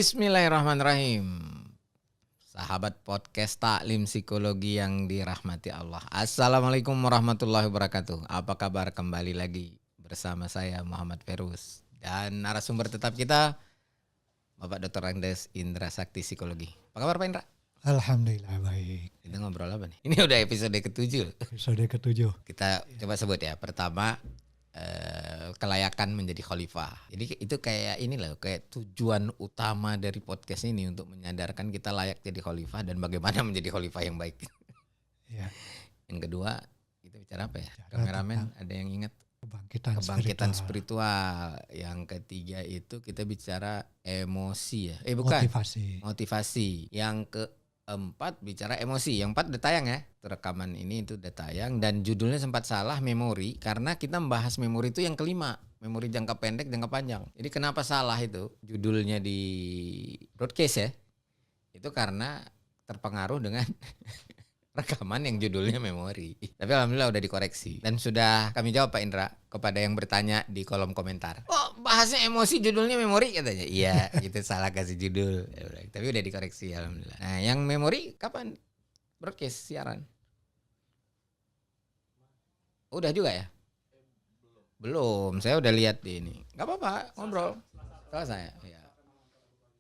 Bismillahirrahmanirrahim. Sahabat podcast Taklim Psikologi yang dirahmati Allah. Assalamualaikum warahmatullahi wabarakatuh. Apa kabar? Kembali lagi bersama saya Muhammad Ferus. Dan narasumber tetap kita Bapak Dr. Andes Indra Sakti Psikologi. Apa kabar Pak Indra? Alhamdulillah baik. Kita ngobrol apa nih? Ini udah episode ke-7. Episode ke-7. Kita coba sebut ya. Pertama, kelayakan menjadi khalifah. Jadi itu kayak inilah, kayak tujuan utama dari podcast ini untuk menyadarkan kita layak jadi khalifah dan bagaimana menjadi khalifah yang baik. Ya. Yang kedua, kita bicara apa ya? Kameramen ada yang ingat? Kebangkitan spiritual. Yang ketiga itu kita bicara emosi ya. Motivasi. Yang keempat bicara emosi. Yang 4 udah tayang ya. Rekaman ini itu udah tayang dan judulnya sempat salah, memori, karena kita membahas memori itu yang kelima, memori jangka pendek, jangka panjang. Jadi kenapa salah itu judulnya di broadcast ya? Itu karena terpengaruh dengan rekaman yang judulnya memori. Tapi alhamdulillah udah dikoreksi dan sudah kami jawab Pak Indra kepada yang bertanya di kolom komentar. Oh, bahasnya emosi judulnya memori katanya. Iya, itu salah kasih judul. Tapi udah dikoreksi alhamdulillah. Nah, yang memori kapan broadcast siaran? Udah juga ya? Belum, saya udah lihat di ini. Gak apa-apa, ngobrol. Setelah saya. Ya.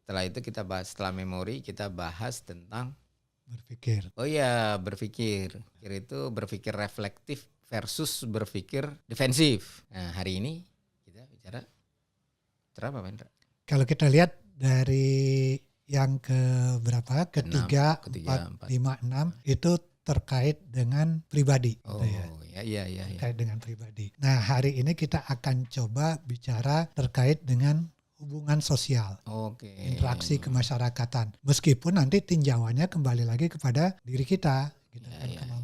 Setelah itu kita bahas, setelah memori kita bahas tentang berpikir. Oh iya, berpikir. Itu berpikir reflektif versus berpikir defensif. Nah, hari ini kita bicara apa, Pak? Kalau kita lihat dari yang keberapa? Ketiga, 4, 5, 6 itu terkait dengan pribadi. Oh iya. Terkait dengan pribadi. Nah, hari ini kita akan coba bicara terkait dengan hubungan sosial, interaksi kemasyarakatan. Meskipun nanti tinjauannya kembali lagi kepada diri kita, gitu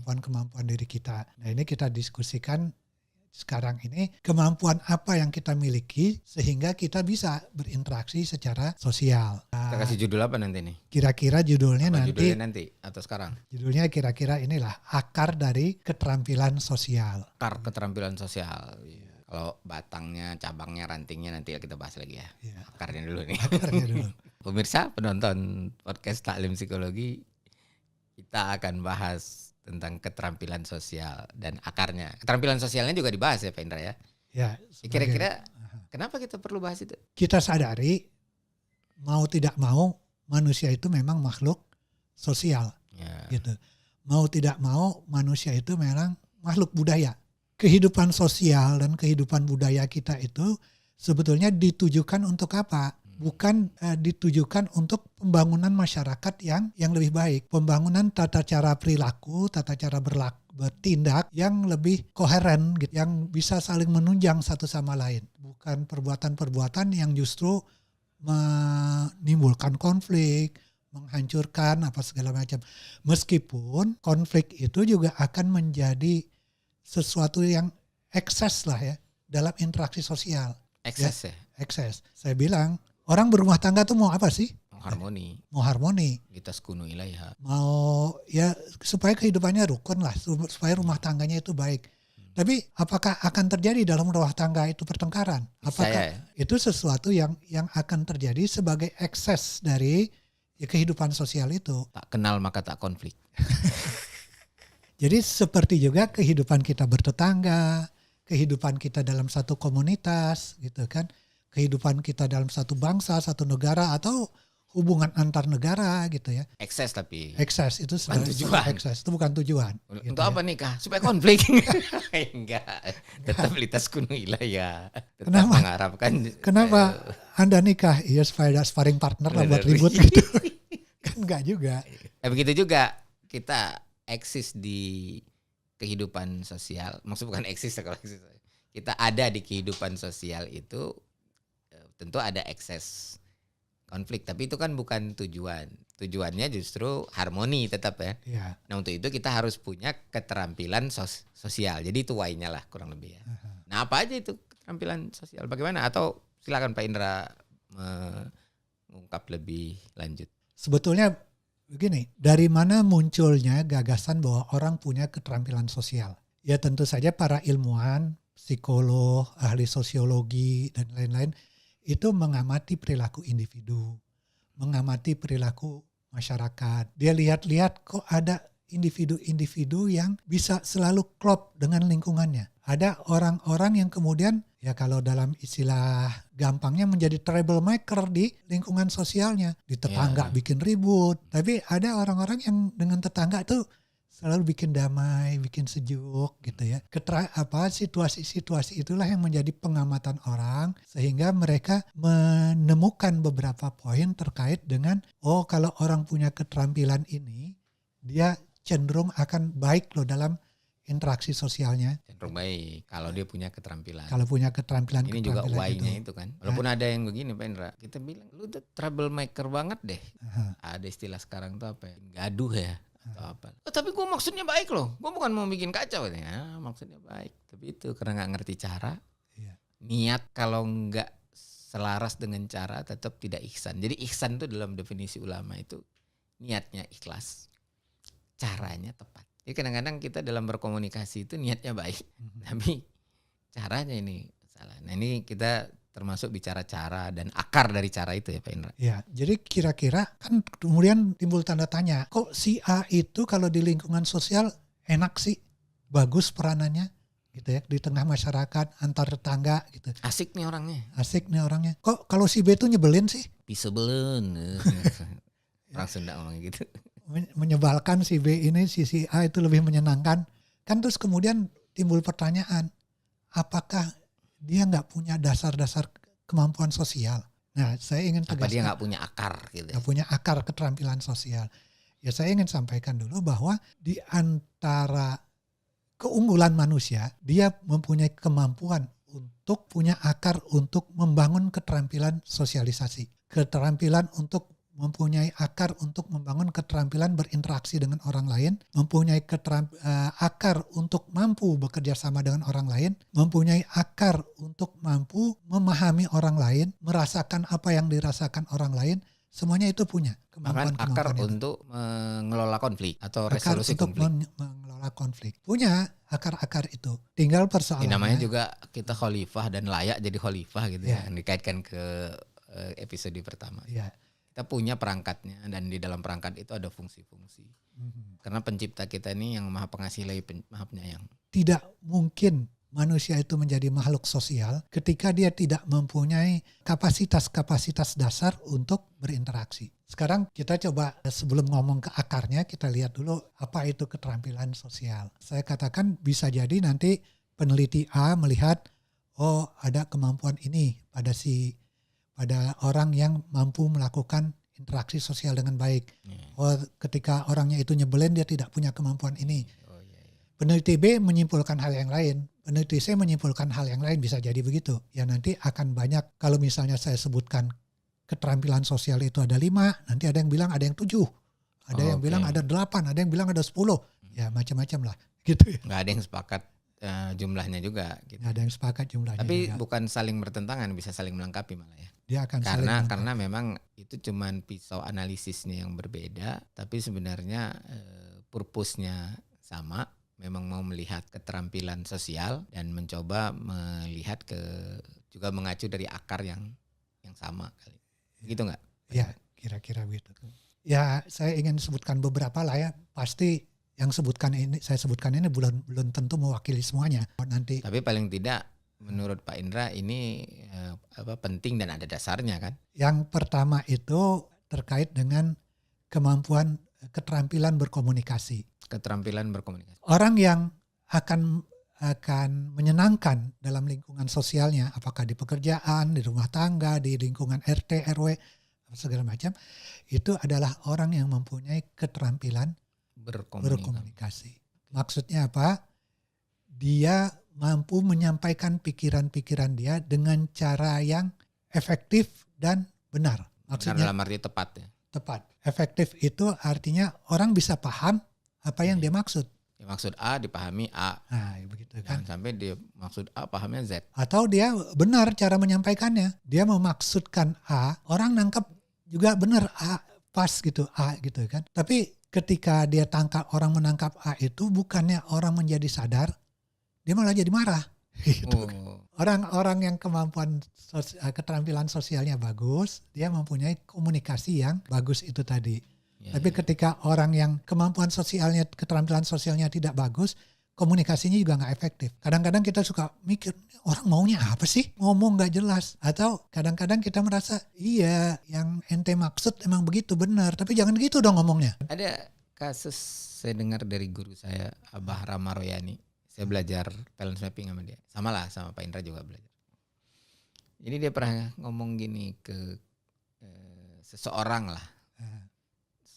kan, kemampuan diri kita. Nah, ini kita diskusikan sekarang ini kemampuan apa yang kita miliki sehingga kita bisa berinteraksi secara sosial. Kita kasih judul apa nanti nih? Kira-kira judulnya nanti atau sekarang? Judulnya kira-kira inilah akar dari keterampilan sosial. Akar keterampilan sosial. Kalau batangnya, cabangnya, rantingnya nanti kita bahas lagi ya. Akarnya dulu nih. Pemirsa penonton podcast Taklim Psikologi, kita akan bahas tentang keterampilan sosial dan akarnya. Keterampilan sosialnya juga dibahas ya Pak Indra ya? Ya. Kira-kira kenapa kita perlu bahas itu? Kita sadari mau tidak mau manusia itu memang makhluk sosial. Gitu. Mau tidak mau manusia itu memang makhluk budaya. Kehidupan sosial dan kehidupan budaya kita itu sebetulnya ditujukan untuk apa? Bukan ditujukan untuk pembangunan masyarakat yang lebih baik. Pembangunan tata cara perilaku, tata cara bertindak yang lebih koheren, gitu, yang bisa saling menunjang satu sama lain. Bukan perbuatan-perbuatan yang justru menimbulkan konflik, menghancurkan apa segala macam. Meskipun konflik itu juga akan menjadi sesuatu yang ekses lah ya dalam interaksi sosial. Ekses ya? Ekses. Saya bilang orang berumah tangga tuh mau apa sih? Mau harmoni. Kita sekunu ilaiha. Mau ya supaya kehidupannya rukun lah, supaya rumah tangganya itu baik. Tapi apakah akan terjadi dalam rumah tangga itu pertengkaran? Apakah itu sesuatu yang akan terjadi sebagai ekses dari kehidupan sosial itu? Tak kenal maka tak konflik. Jadi seperti juga kehidupan kita bertetangga, kehidupan kita dalam satu komunitas, gitu kan, kehidupan kita dalam satu bangsa, satu negara, atau hubungan antar negara, gitu ya. Ekses tapi. Ekses itu bukan tujuan. Ekses itu bukan tujuan. Untuk apa nikah? Supaya konflik? Enggak. Tetap litas kuno ya. Tetap mengharapkan. Kenapa Anda nikah? Iya supaya ada sparring partner lah buat ribut gitu. Kan enggak juga. Begitu juga kita eksis di kehidupan sosial, maksud bukan eksis kalau eksis. Kita ada di kehidupan sosial itu tentu ada ekses konflik, tapi itu kan bukan tujuan. Tujuannya justru harmoni tetap ya. Nah untuk itu kita harus punya keterampilan sosial. Jadi itu why-nya lah kurang lebih ya. Nah apa aja itu keterampilan sosial? Bagaimana? Atau silakan Pak Indra mengungkap lebih lanjut. Sebetulnya begini, dari mana munculnya gagasan bahwa orang punya keterampilan sosial? Ya tentu saja para ilmuwan, psikolog, ahli sosiologi, dan lain-lain itu mengamati perilaku individu, mengamati perilaku masyarakat. Dia lihat-lihat kok ada individu-individu yang bisa selalu klop dengan lingkungannya. Ada orang-orang yang kemudian, ya kalau dalam istilah gampangnya menjadi troublemaker di lingkungan sosialnya. Di tetangga bikin ribut. Tapi ada orang-orang yang dengan tetangga itu selalu bikin damai, bikin sejuk gitu ya. Situasi-situasi itulah yang menjadi pengamatan orang sehingga mereka menemukan beberapa poin terkait dengan kalau orang punya keterampilan ini, dia cenderung akan baik loh dalam interaksi sosialnya. Cenderung baik kalau dia punya keterampilan. Kalau punya keterampilan. Ini juga why-nya itu kan. Walaupun ada yang begini Pak Indra, kita bilang lu tuh troublemaker banget deh. Ada istilah sekarang tuh apa ya? Gaduh ya. Atau apa. Tapi gue maksudnya baik loh. Gue bukan mau bikin kacau. Ya, maksudnya baik. Tapi itu karena gak ngerti cara. Niat kalau gak selaras dengan cara tetap tidak ihsan. Jadi ihsan itu dalam definisi ulama itu niatnya ikhlas. Caranya tepat. Jadi kadang-kadang kita dalam berkomunikasi itu niatnya baik. Tapi caranya ini salah. Nah ini kita termasuk bicara cara dan akar dari cara itu ya Pak Indra. Ya, jadi kira-kira kan kemudian timbul tanda tanya, kok si A itu kalau di lingkungan sosial enak sih, bagus peranannya gitu ya, di tengah masyarakat, antar tetangga gitu. Asik nih orangnya. Kok kalau si B itu nyebelin sih? Pisebelen. Orang Sunda ngomongnya gitu. Menyebalkan si B ini, si A itu lebih menyenangkan. Kan terus kemudian timbul pertanyaan, apakah dia nggak punya dasar-dasar kemampuan sosial? Nah, saya ingin tegaskan. Apa dia nggak punya akar gitu? Nggak punya akar keterampilan sosial. Ya saya ingin sampaikan dulu bahwa di antara keunggulan manusia, dia mempunyai kemampuan untuk punya akar untuk membangun keterampilan sosialisasi. Keterampilan untuk mempunyai akar untuk membangun keterampilan berinteraksi dengan orang lain, mempunyai akar untuk mampu bekerja sama dengan orang lain, mempunyai akar untuk mampu memahami orang lain, merasakan apa yang dirasakan orang lain, semuanya itu punya kemampuan. Bahkan akar itu untuk mengelola konflik atau resolusi konflik. Mengelola konflik. Punya akar-akar itu. Tinggal persoalannya. Namanya juga kita khalifah dan layak jadi khalifah gitu ya. Yang dikaitkan ke episode pertama. Ya. Kita punya perangkatnya dan di dalam perangkat itu ada fungsi-fungsi. Karena pencipta kita ini yang maha pengasih lagi maha penyayang. Tidak mungkin manusia itu menjadi makhluk sosial ketika dia tidak mempunyai kapasitas-kapasitas dasar untuk berinteraksi. Sekarang kita coba sebelum ngomong ke akarnya, kita lihat dulu apa itu keterampilan sosial. Saya katakan bisa jadi nanti peneliti A melihat, ada kemampuan ini pada orang yang mampu melakukan interaksi sosial dengan baik. Ketika orangnya itu nyebelin, dia tidak punya kemampuan ini. Peneliti B menyimpulkan hal yang lain. Peneliti C menyimpulkan hal yang lain, bisa jadi begitu. Ya nanti akan banyak, kalau misalnya saya sebutkan keterampilan sosial itu ada 5, nanti ada yang bilang ada yang 7. Ada yang bilang ada 8, ada yang bilang ada 10. Ya macam-macam lah gitu ya. Nggak ada yang sepakat jumlahnya juga. Gitu. Nggak ada yang sepakat jumlahnya. Tapi juga bukan saling bertentangan, bisa saling melengkapi malah ya. Dia akan karena memang itu cuman pisau analisisnya yang berbeda, tapi sebenarnya purpose-nya sama, memang mau melihat keterampilan sosial dan mencoba melihat juga mengacu dari akar yang sama kali. Gitu nggak? Ya, kira-kira begitu. Ya, saya ingin sebutkan beberapa lah ya. Pasti yang saya sebutkan ini belum tentu mewakili semuanya nanti. Tapi paling tidak menurut Pak Indra ini penting dan ada dasarnya kan? Yang pertama itu terkait dengan keterampilan berkomunikasi. Keterampilan berkomunikasi. Orang yang akan menyenangkan dalam lingkungan sosialnya, apakah di pekerjaan, di rumah tangga, di lingkungan RT, RW, segala macam, itu adalah orang yang mempunyai keterampilan berkomunikasi. Maksudnya apa? Dia mampu menyampaikan pikiran-pikiran dia dengan cara yang efektif dan benar. Maksudnya dalam arti tepat ya. Tepat. Efektif itu artinya orang bisa paham apa yang dia maksud. Dia maksud A dipahami A. Nah, begitu kan. Jangan sampai dia maksud A pahamnya Z. Atau dia benar cara menyampaikannya. Dia memaksudkan A, orang nangkep juga benar A, pas gitu A gitu kan. Tapi ketika orang menangkap A itu bukannya orang menjadi sadar, dia malah jadi marah gitu. Orang-orang yang keterampilan sosialnya bagus, dia mempunyai komunikasi yang bagus itu tadi. Tapi ketika orang yang keterampilan sosialnya tidak bagus, komunikasinya juga nggak efektif. Kadang-kadang kita suka mikir, orang maunya apa sih? Ngomong nggak jelas. Atau kadang-kadang kita merasa, iya yang ente maksud emang begitu benar, tapi jangan gitu dong ngomongnya. Ada kasus saya dengar dari guru saya, Abah Rama Royani. Saya belajar balance mapping sama dia. Sama lah, sama Pak Indra juga belajar. Jadi dia pernah ngomong gini ke seseorang lah.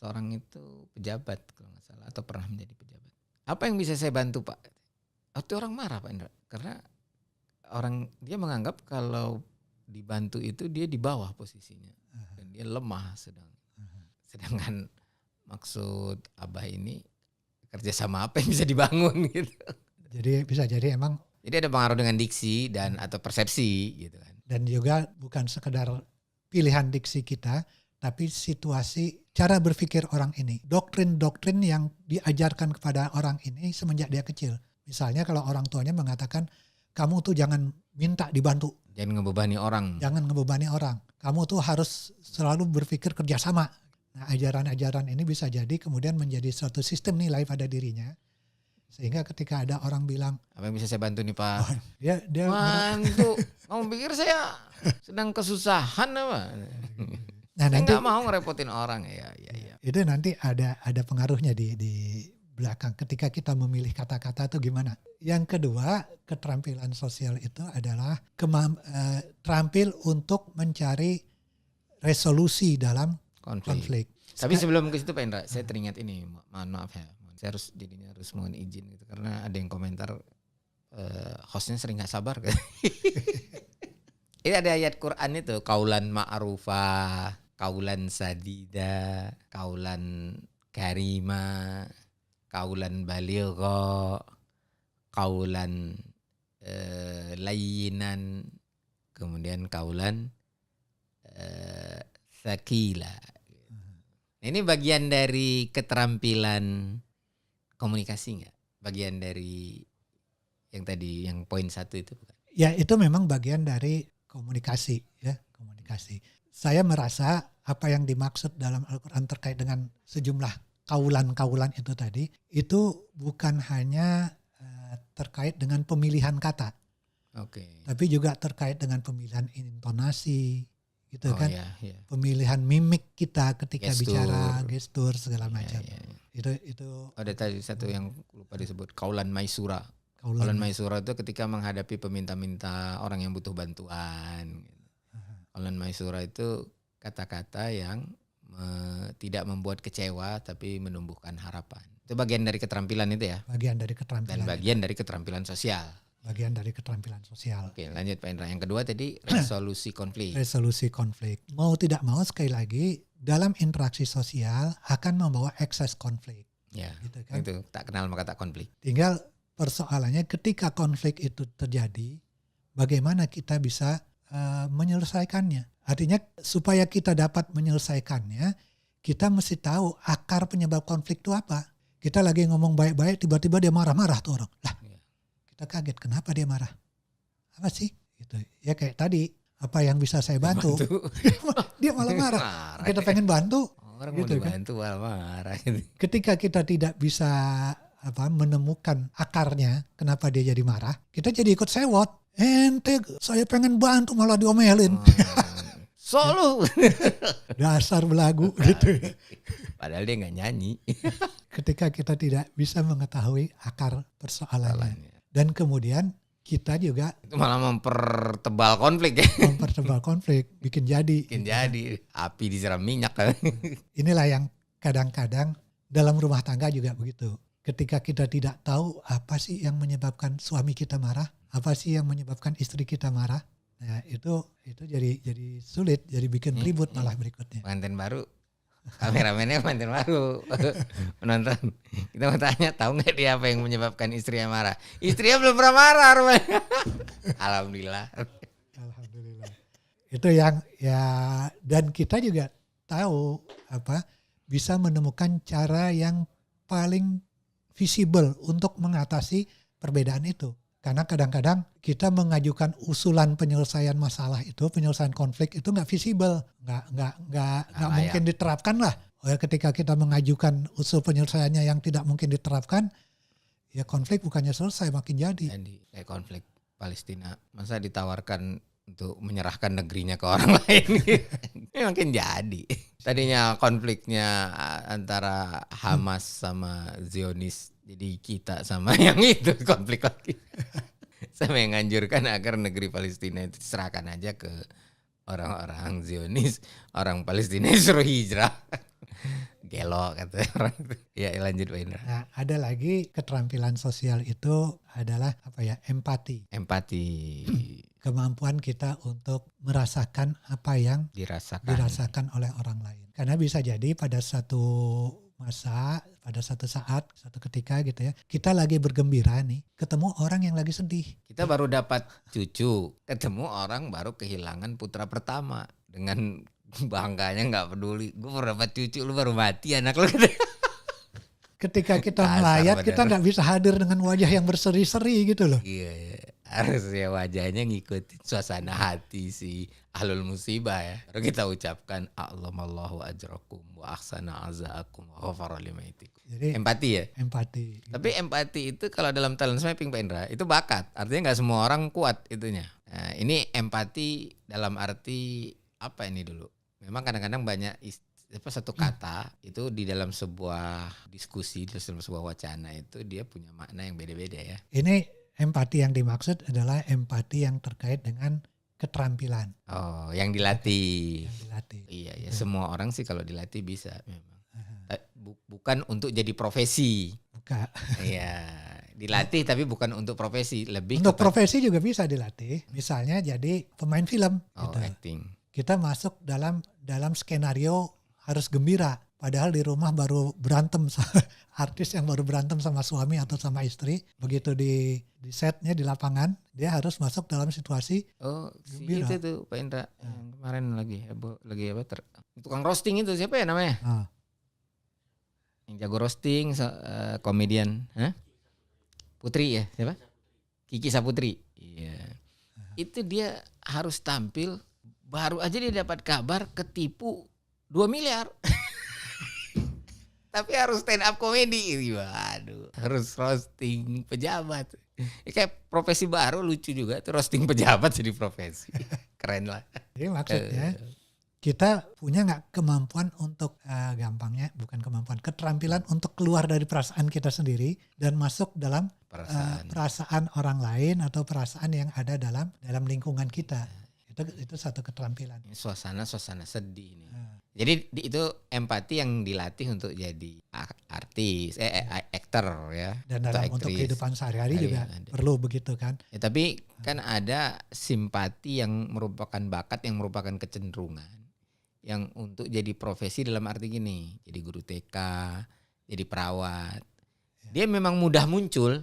Seorang itu pejabat kalau nggak salah, atau pernah menjadi pejabat. Apa yang bisa saya bantu Pak? Waktu orang marah Pak Indra. Karena dia menganggap kalau dibantu itu dia di bawah posisinya. Dan dia lemah sedangkan maksud Abah ini kerjasama apa yang bisa dibangun gitu. Jadi bisa jadi emang. Jadi ada pengaruh dengan diksi dan atau persepsi gitu kan. Dan juga bukan sekedar pilihan diksi kita, tapi situasi cara berpikir orang ini. Doktrin-doktrin yang diajarkan kepada orang ini semenjak dia kecil. Misalnya kalau orang tuanya mengatakan, kamu tuh jangan minta dibantu. Jangan ngebebani orang. Kamu tuh harus selalu berpikir kerjasama. Nah, ajaran-ajaran ini bisa jadi kemudian menjadi suatu sistem nilai pada dirinya. Sehingga ketika ada orang bilang, apa yang bisa saya bantu nih Pak? Oh, dia bantu. Kamu pikir saya sedang kesusahan apa? Nah, saya nggak mau ngerepotin orang ya. Itu nanti ada pengaruhnya di belakang ketika kita memilih kata-kata itu gimana. Yang kedua, keterampilan sosial itu adalah terampil untuk mencari resolusi dalam konflik. Tapi sebelum ke situ Pak Indra, saya teringat ini, maaf ya. Saya harus mohon izin gitu karena ada yang komentar hostnya sering nggak sabar kan. Ini ada ayat Quran itu, kaulan ma'rufah, kaulan sadida, kaulan karima, kaulan baligha, kaulan layyinan, kemudian kaulan sakila. Ini bagian dari keterampilan komunikasi nggak? Bagian dari yang tadi, yang poin 1 itu bukan? Ya itu memang bagian dari komunikasi ya, komunikasi. Saya merasa apa yang dimaksud dalam Al-Quran terkait dengan sejumlah kaulan-kaulan itu tadi, itu bukan hanya terkait dengan pemilihan kata. Tapi juga terkait dengan pemilihan intonasi, gitu kan? Iya. Pemilihan mimik kita ketika bicara, gestur segala macam. Iya. Itu ada tadi satu yang lupa disebut, kaulan maisura. Kaulan maisura itu ketika menghadapi peminta-minta orang yang butuh bantuan. Kaulan maisura itu kata-kata yang tidak membuat kecewa tapi menumbuhkan harapan. Itu bagian dari keterampilan itu ya? Bagian dari keterampilan. Dan bagian dari keterampilan sosial. Bagian dari keterampilan sosial. Oke, lanjut Pak Indra. Yang kedua tadi resolusi konflik. Resolusi konflik. Mau tidak mau sekali lagi dalam interaksi sosial akan membawa ekses konflik. Ya, gitu kan? Itu tak kenal maka tak konflik. Tinggal persoalannya ketika konflik itu terjadi, bagaimana kita bisa menyelesaikannya. Artinya supaya kita dapat menyelesaikannya, kita mesti tahu akar penyebab konflik itu apa. Kita lagi ngomong baik-baik, tiba-tiba dia marah-marah tuh orang. Lah, kita kaget kenapa dia marah. Apa sih? Gitu. Ya kayak tadi, apa yang bisa saya bantu? Dia malah marah. Kita pengen bantu. Orang gitu, mau dibantu malah marah. Ketika kita tidak bisa menemukan akarnya, kenapa dia jadi marah, kita jadi ikut sewot. Ente saya pengen bantu malah diomelin. Solo. Dasar belagu gitu. Padahal dia nggak nyanyi. Ketika kita tidak bisa mengetahui akar persoalannya. Dan kemudian kita juga itu malah mempertebal konflik ya. Mempertebal konflik, bikin jadi. Api disiram minyak kan. Inilah yang kadang-kadang dalam rumah tangga juga begitu. Ketika kita tidak tahu apa sih yang menyebabkan suami kita marah, apa sih yang menyebabkan istri kita marah, nah itu jadi sulit, jadi bikin ribut malah berikutnya. Pengantin baru, kameramennya pengantin baru, penonton. Kita mau tanya, tahu nggak dia apa yang menyebabkan istrinya marah? Istrinya belum pernah marah, Alhamdulillah. Itu yang ya, dan kita juga tahu bisa menemukan cara yang paling visible untuk mengatasi perbedaan itu. Karena kadang-kadang kita mengajukan usulan penyelesaian masalah itu, penyelesaian konflik itu nggak visible, nggak mungkin diterapkan lah. Ketika kita mengajukan usul penyelesaiannya yang tidak mungkin diterapkan, ya konflik bukannya selesai makin jadi. Kayak konflik Palestina, masa ditawarkan untuk menyerahkan negerinya ke orang lain, makin jadi. Tadinya konfliknya antara Hamas sama Zionis, jadi kita sama yang itu konflik lagi. Sama yang nganjurkan agar negeri Palestina itu diserahkan aja ke orang-orang Zionis, orang Palestina suruh hijrah. Gelo kata orang itu. Ya lanjut Pak Indra. Nah, ada lagi keterampilan sosial itu adalah empati. Kemampuan kita untuk merasakan apa yang dirasakan oleh orang lain. Karena bisa jadi pada satu masa, pada satu saat, satu ketika gitu ya, kita lagi bergembira nih, ketemu orang yang lagi sedih. Kita baru dapat cucu, ketemu orang baru kehilangan putra pertama, dengan bangganya nggak peduli, gue baru dapat cucu, lu baru mati anak lu. Ketika kita melayat, kita nggak bisa hadir dengan wajah yang berseri-seri gitu loh. Iya. Harusnya wajahnya ngikutin suasana hati si ahlul musibah ya. Baru kita ucapkan Allahallahu ajrakum wa ahsana azaakum wa ghafara limaitikum. Jadi empati ya? Empati. Tapi empati itu kalau dalam talent mapping Pak Indra, itu bakat. Artinya gak semua orang kuat itunya. Nah, ini empati dalam arti apa ini dulu? Memang kadang-kadang banyak satu kata itu di dalam sebuah diskusi, di dalam sebuah wacana itu dia punya makna yang beda-beda ya. Ini empati yang dimaksud adalah empati yang terkait dengan keterampilan. Oh, yang dilatih. Yang dilatih. Iya, ya semua orang sih kalau dilatih bisa memang. Bukan untuk jadi profesi. Bukan. Iya, dilatih tapi bukan untuk profesi, lebih untuk profesi juga bisa dilatih. Misalnya jadi pemain film. Gitu. Acting. Kita masuk dalam skenario harus gembira. Padahal di rumah baru berantem artis yang baru berantem sama suami atau sama istri, begitu di setnya di lapangan dia harus masuk dalam situasi gembira. Itu tuh Pak Indra yang kemarin lagi tukang roasting itu siapa ya namanya? Yang jago roasting komedian, Putri ya siapa? Kiki Saputri. Iya. Itu dia harus tampil, baru aja dia dapat kabar ketipu 2 miliar. Tapi harus stand up komedi. Waduh, harus roasting pejabat. Kayak profesi baru lucu juga tuh, roasting pejabat jadi profesi. Keren lah. Jadi maksudnya kita punya nggak kemampuan untuk keterampilan untuk keluar dari perasaan kita sendiri dan masuk dalam perasaan orang lain atau perasaan yang ada dalam lingkungan kita. Itu satu keterampilan. Suasana sedih nih. Jadi itu empati yang dilatih untuk jadi artis, aktor ya. Dan untuk kehidupan sehari-hari juga perlu begitu kan. Ya, tapi kan ada simpati yang merupakan bakat, yang merupakan kecenderungan. Yang untuk jadi profesi dalam arti gini, jadi guru TK, jadi perawat. Dia memang mudah muncul,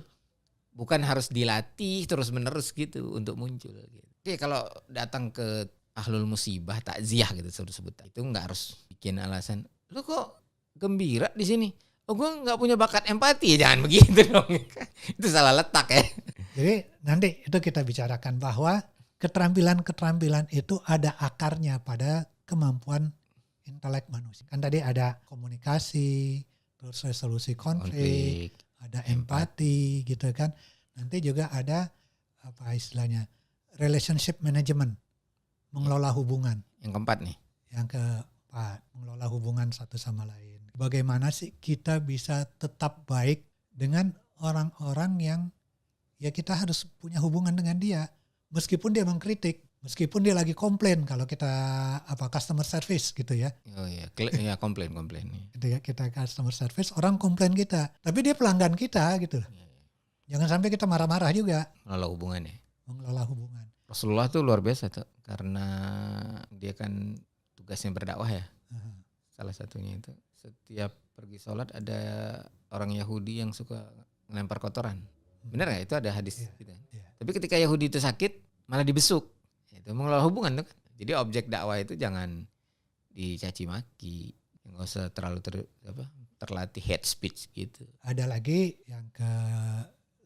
bukan harus dilatih terus-menerus gitu untuk muncul. Gitu. Oke, kalau datang ke ahlul musibah, takziah gitu sebut itu nggak harus bikin alasan. Lu kok gembira di sini? Oh, gue nggak punya bakat empati, jangan begitu dong. Itu salah letak ya. Jadi nanti itu kita bicarakan bahwa keterampilan itu ada akarnya pada kemampuan intelek manusia. Kan tadi ada komunikasi, terus resolusi konflik, ada empati gitu kan. Nanti juga ada apa istilahnya relationship management. Mengelola hubungan. Yang keempat nih. Yang keempat, mengelola hubungan satu sama lain. Bagaimana sih kita bisa tetap baik dengan orang-orang yang ya kita harus punya hubungan dengan dia. Meskipun dia mengkritik, meskipun dia lagi komplain kalau kita customer service gitu ya. Oh iya, komplain. Gitu ya, kita customer service, orang komplain kita. Tapi dia pelanggan kita gitu. Jangan sampai kita marah-marah juga. Mengelola hubungan. Rasulullah tuh luar biasa tuh, karena dia kan tugasnya berdakwah ya. Salah satunya itu setiap pergi sholat ada orang Yahudi yang suka ngelempar kotoran. Benar nggak? Itu ada hadis gitu. Tapi ketika Yahudi itu sakit malah dibesuk. Itu mengelola hubungan tuh kan. Jadi objek dakwah itu jangan dicaci maki, nggak usah terlalu terlatih hate speech gitu. Ada lagi yang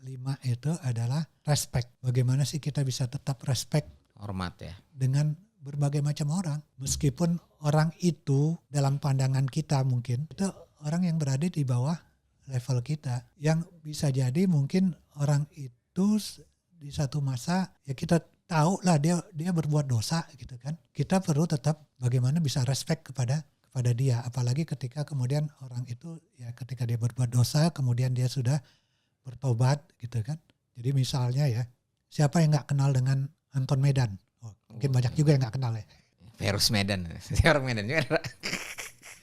5 itu adalah respect. Bagaimana sih kita bisa tetap respect, hormat ya, dengan berbagai macam orang. Meskipun orang itu dalam pandangan kita mungkin itu orang yang berada di bawah level kita. Yang bisa jadi mungkin orang itu di satu masa ya kita tahu lah dia berbuat dosa gitu kan. Kita perlu tetap bagaimana bisa respect kepada dia. Apalagi ketika kemudian orang itu ya ketika dia berbuat dosa kemudian dia sudah bertobat gitu kan. Jadi misalnya ya, siapa yang nggak kenal dengan Anton Medan? Mungkin banyak juga yang nggak kenal ya. Virus Medan, orang Medan juga.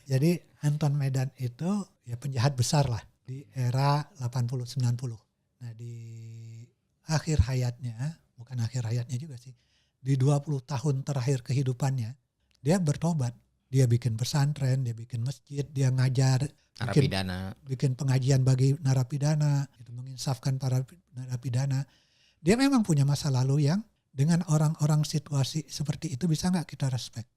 Jadi Anton Medan itu ya penjahat besar lah di era 80-90. Nah di akhir hayatnya, bukan akhir hayatnya juga sih, di 20 tahun terakhir kehidupannya, dia bertobat. Dia bikin pesantren, dia bikin masjid, dia ngajar, bikin pengajian bagi narapidana, itu menginsafkan para narapidana. Dia memang punya masa lalu yang dengan orang-orang situasi seperti itu bisa nggak kita respect?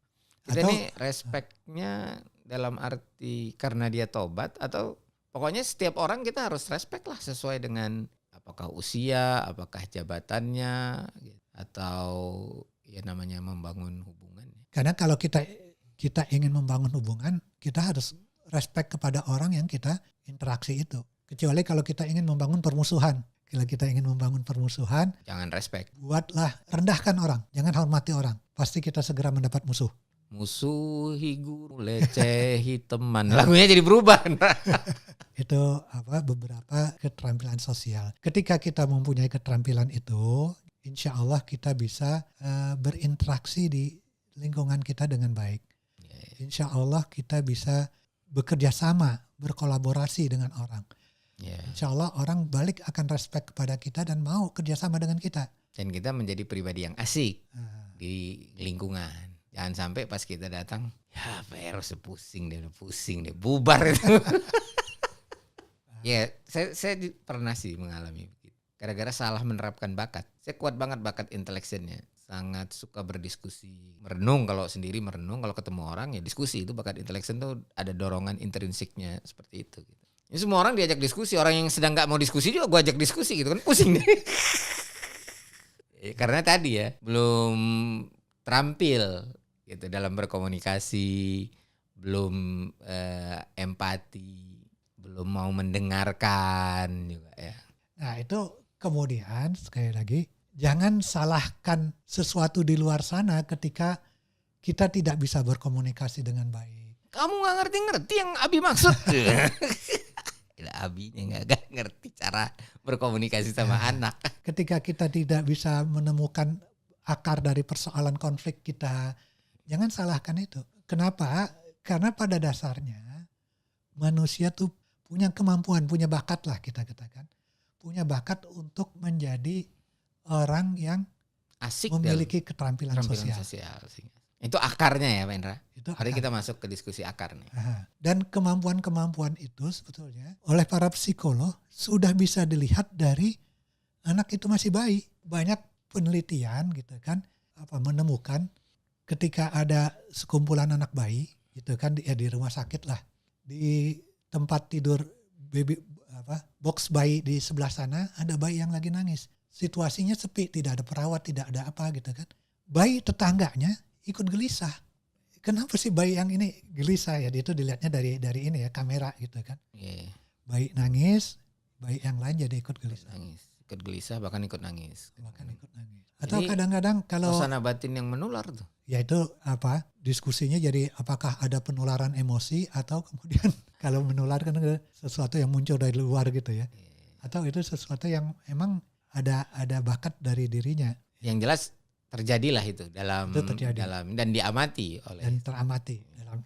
Atau ini respectnya dalam arti karena dia tobat atau pokoknya setiap orang kita harus respect lah sesuai dengan apakah usia, apakah jabatannya, atau ya namanya membangun hubungan. Karena kalau kita ingin membangun hubungan, kita harus respect kepada orang yang kita interaksi itu. Kecuali kalau kita ingin membangun permusuhan. Kalau kita ingin membangun permusuhan, jangan respect. Buatlah, rendahkan orang, jangan hormati orang. Pasti kita segera mendapat musuh. Musuhi guru, lecehi teman. Lagunya jadi berubah. Itu beberapa keterampilan sosial. Ketika kita mempunyai keterampilan itu, insya Allah kita bisa berinteraksi di lingkungan kita dengan baik. Insya Allah kita bisa bekerja sama, berkolaborasi dengan orang. Insya Allah orang balik akan respect kepada kita dan mau kerjasama dengan kita. Dan kita menjadi pribadi yang asik di lingkungan. Jangan sampai pas kita datang, ya Virus pusing deh, bubar itu. Ya, saya pernah sih mengalami begitu. Gara-gara salah menerapkan bakat. Saya kuat banget bakat intellectionnya. Sangat suka berdiskusi, merenung, kalau sendiri merenung, kalau ketemu orang ya diskusi. Itu bakat intellection tuh ada dorongan intrinsiknya seperti itu gitu. Ini semua orang diajak diskusi, orang yang sedang nggak mau diskusi juga gue ajak diskusi gitu kan, pusing deh. Karena tadi ya belum terampil gitu dalam berkomunikasi, belum empati, belum mau mendengarkan juga ya. Nah itu kemudian sekali lagi, jangan salahkan sesuatu di luar sana ketika kita tidak bisa berkomunikasi dengan baik. Kamu gak ngerti yang Abi maksud. Abinya gak ngerti cara berkomunikasi sama anak. Ketika kita tidak bisa menemukan akar dari persoalan konflik kita, jangan salahkan itu. Kenapa? Karena pada dasarnya manusia tuh punya kemampuan, punya bakat lah kita katakan. Punya bakat untuk menjadi orang yang asik memiliki keterampilan sosial. Itu akarnya ya Pak Indra. Hari kita masuk ke diskusi akar nih. Dan kemampuan-kemampuan itu sebetulnya oleh para psikolog sudah bisa dilihat dari anak itu masih bayi. Banyak penelitian gitu kan menemukan ketika ada sekumpulan anak bayi gitu kan di rumah sakit lah, di tempat tidur box bayi di sebelah sana ada bayi yang lagi nangis. Situasinya sepi, tidak ada perawat, tidak ada apa gitu kan. Bayi tetangganya ikut gelisah. Kenapa sih bayi yang ini gelisah ya? Itu dilihatnya dari ini ya, kamera gitu kan. Bayi nangis, bayi yang lain jadi ikut gelisah. Ikut gelisah bahkan ikut nangis. Atau jadi, kadang-kadang kalau suasana batin yang menular tuh. Ya itu diskusinya jadi apakah ada penularan emosi atau kemudian kalau menular kan sesuatu yang muncul dari luar gitu ya. Atau itu sesuatu yang emang ada bakat dari dirinya. Yang jelas terjadilah itu dalam dan diamati oleh dan teramati dalam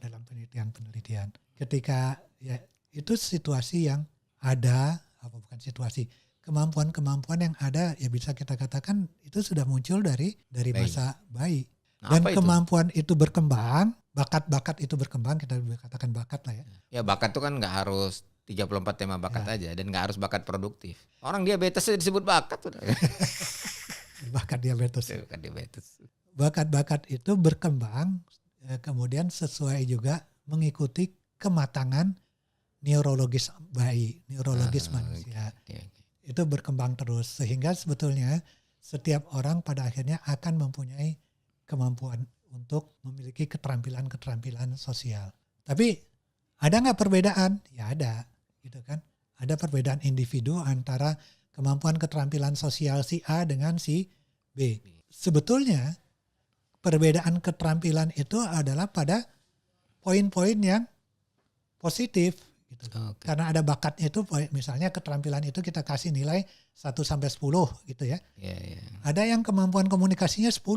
penelitian. Ketika ya itu situasi yang ada bukan situasi, kemampuan-kemampuan yang ada ya bisa kita katakan itu sudah muncul dari masa bayi. Dan kemampuan itu berkembang, bakat-bakat itu berkembang, kita katakan bakat lah ya. Ya bakat itu kan nggak harus 34 tema bakat aja dan nggak harus bakat produktif. Orang diabetes disebut bakat. Bakat diabetes. Bakat-bakat itu berkembang kemudian sesuai juga mengikuti kematangan neurologis bayi, neurologis manusia. itu berkembang terus sehingga sebetulnya setiap orang pada akhirnya akan mempunyai kemampuan untuk memiliki keterampilan sosial. Tapi ada nggak perbedaan? Ya ada, gitu kan? Ada perbedaan individu antara kemampuan keterampilan sosial si A dengan si B. Sebetulnya perbedaan keterampilan itu adalah pada poin-poin yang positif. Gitu. Okay. Karena ada bakatnya itu, misalnya keterampilan itu kita kasih nilai 1-10 gitu ya. Ada yang kemampuan komunikasinya 10,